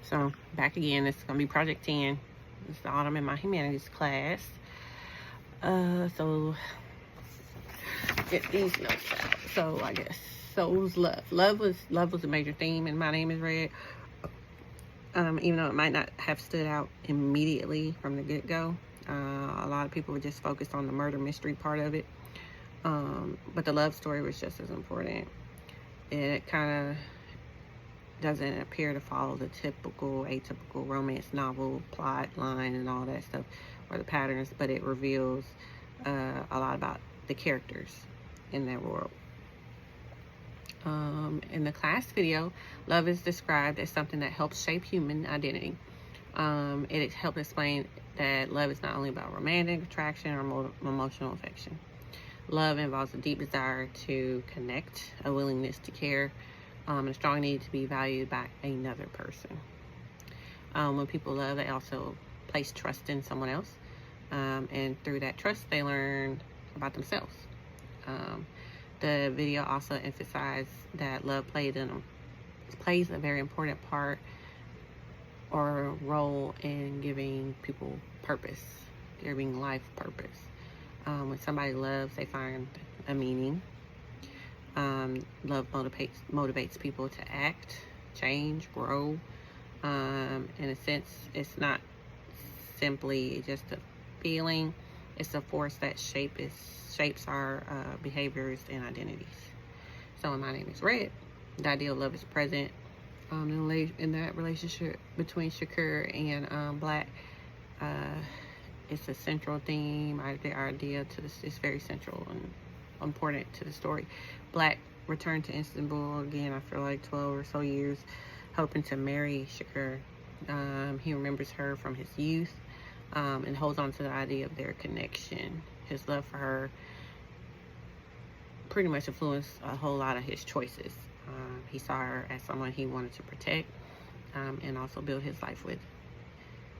So back again, it's gonna be Project 10. It's the autumn in my humanities class. So get these notes out. So I guess soul's love. Love was a major theme in My Name is Red. Even though it might not have stood out immediately from the get-go. A lot of people were just focused on the murder mystery part of it. But the love story was just as important. It kind of doesn't appear to follow the typical, atypical romance novel plot line and all that stuff, or the patterns, but it reveals a lot about the characters in that world. In the class video, love is described as something that helps shape human identity. It helped explain that love is not only about romantic attraction or emotional affection. Love involves a deep desire to connect, a willingness to care, and a strong need to be valued by another person. When people love, they also place trust in someone else, and through that trust, they learn about themselves. The video also emphasized that love plays a very important part or role in giving people purpose, giving life purpose. When somebody loves, they find a meaning. Love motivates people to act, change, grow. In a sense, it's not simply just a feeling. It's a force that shapes our behaviors and identities. So in My Name is Red, the idea of love is present in that relationship between Shakur and Black. It's a central theme. The idea to this is very central and important to the story. Black returned to Istanbul again after like 12 or so years, hoping to marry Shakur. He remembers her from his youth, and holds on to the idea of their connection. His love for her pretty much influenced a whole lot of his choices. He saw her as someone he wanted to protect, and also build his life with.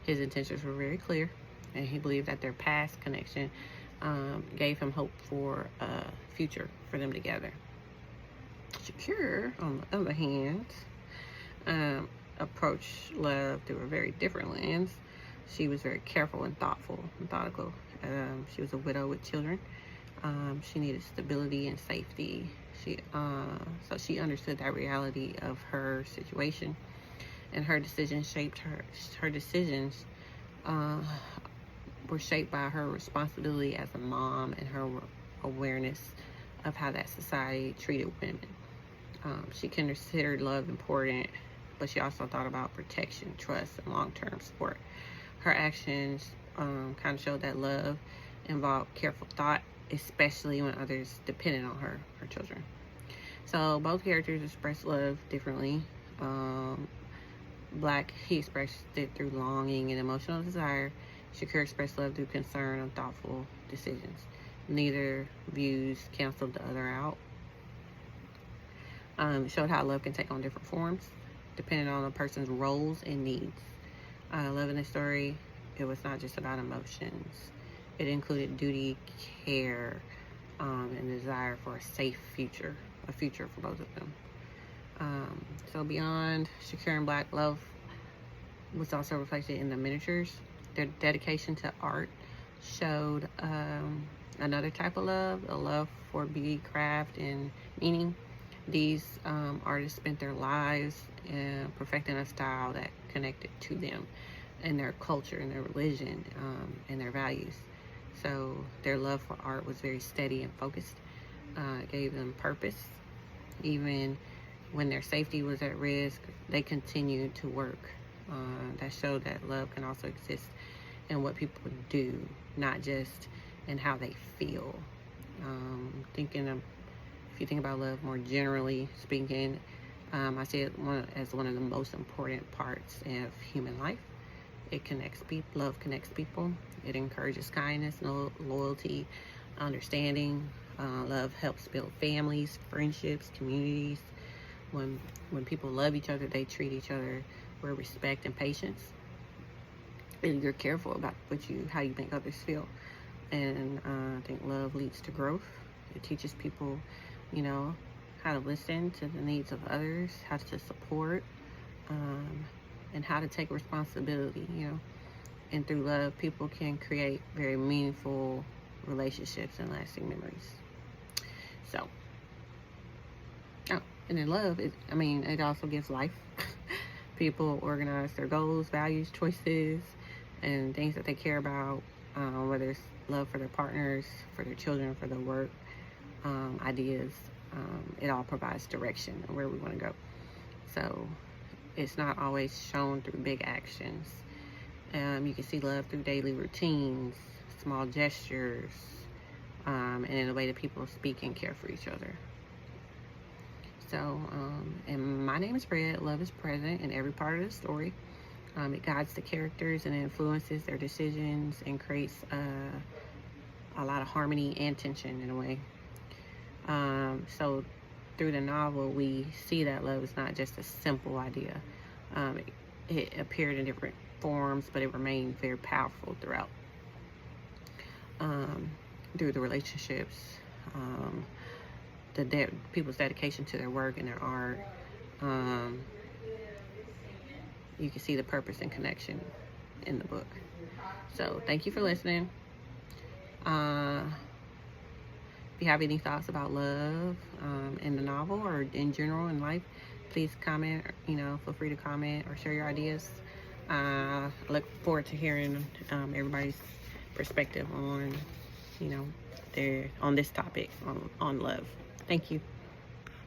His intentions were very clear, and he believed that their past connection gave him hope for a future for them together. Shakur, on the other hand, approached love through a very different lens. She was very careful and methodical. She was a widow with children. She needed stability and safety. So she understood that reality of her situation, and her decisions shaped her. Her decisions were shaped by her responsibility as a mom and her awareness of how that society treated women. She considered love important, but she also thought about protection, trust, and long-term support. Her actions kind of showed that love involved careful thought, especially when others depended on her children. So both characters expressed love differently. Black, he expressed it through longing and emotional desire. Shakur expressed love through concern and thoughtful decisions. Neither views canceled the other out. It showed how love can take on different forms, depending on a person's roles and needs. Love in the story, it was not just about emotions. It included duty, care, and desire for a safe future, a future for both of them. So beyond Shakur and Black, love was also reflected in the miniatures. Their dedication to art showed another type of love, a love for beauty, craft, and meaning. These artists spent their lives perfecting a style that connected to them and their culture and their religion and their values. So their love for art was very steady and focused. It gave them purpose. Even when their safety was at risk, they continued to work. That showed that love can also exist in what people do, not just in how they feel. If you think about love more generally speaking, I see it as one of the most important parts of human life. It connects people. Love connects people. It encourages kindness, loyalty, understanding. Love helps build families, friendships, communities. When people love each other, they treat each other with respect and patience. And you're careful about how you make others feel. And I think love leads to growth. It teaches people, how to listen to the needs of others, how to support, and how to take responsibility, you know. And through love, people can create very meaningful relationships and lasting memories. So, oh, and in love, it also gives life. People organize their goals, values, choices, and things that they care about, whether it's love for their partners, for their children, for their work, ideas. It all provides direction of where we want to go. So it's not always shown through big actions. You can see love through daily routines, small gestures, and in the way that people speak and care for each other. So, and my name is Fred. Love is present in every part of the story. It guides the characters and influences their decisions and creates a lot of harmony and tension in a way. So through the novel, we see that love is not just a simple idea. It appeared in different forms, but it remained very powerful throughout. Through the relationships, people's dedication to their work and their art. You can see the purpose and connection in the book. So thank you for listening. If you have any thoughts about love in the novel or in general in life, please comment. Feel free to comment or share your ideas. I look forward to hearing everybody's perspective on, on this topic on love. Thank you.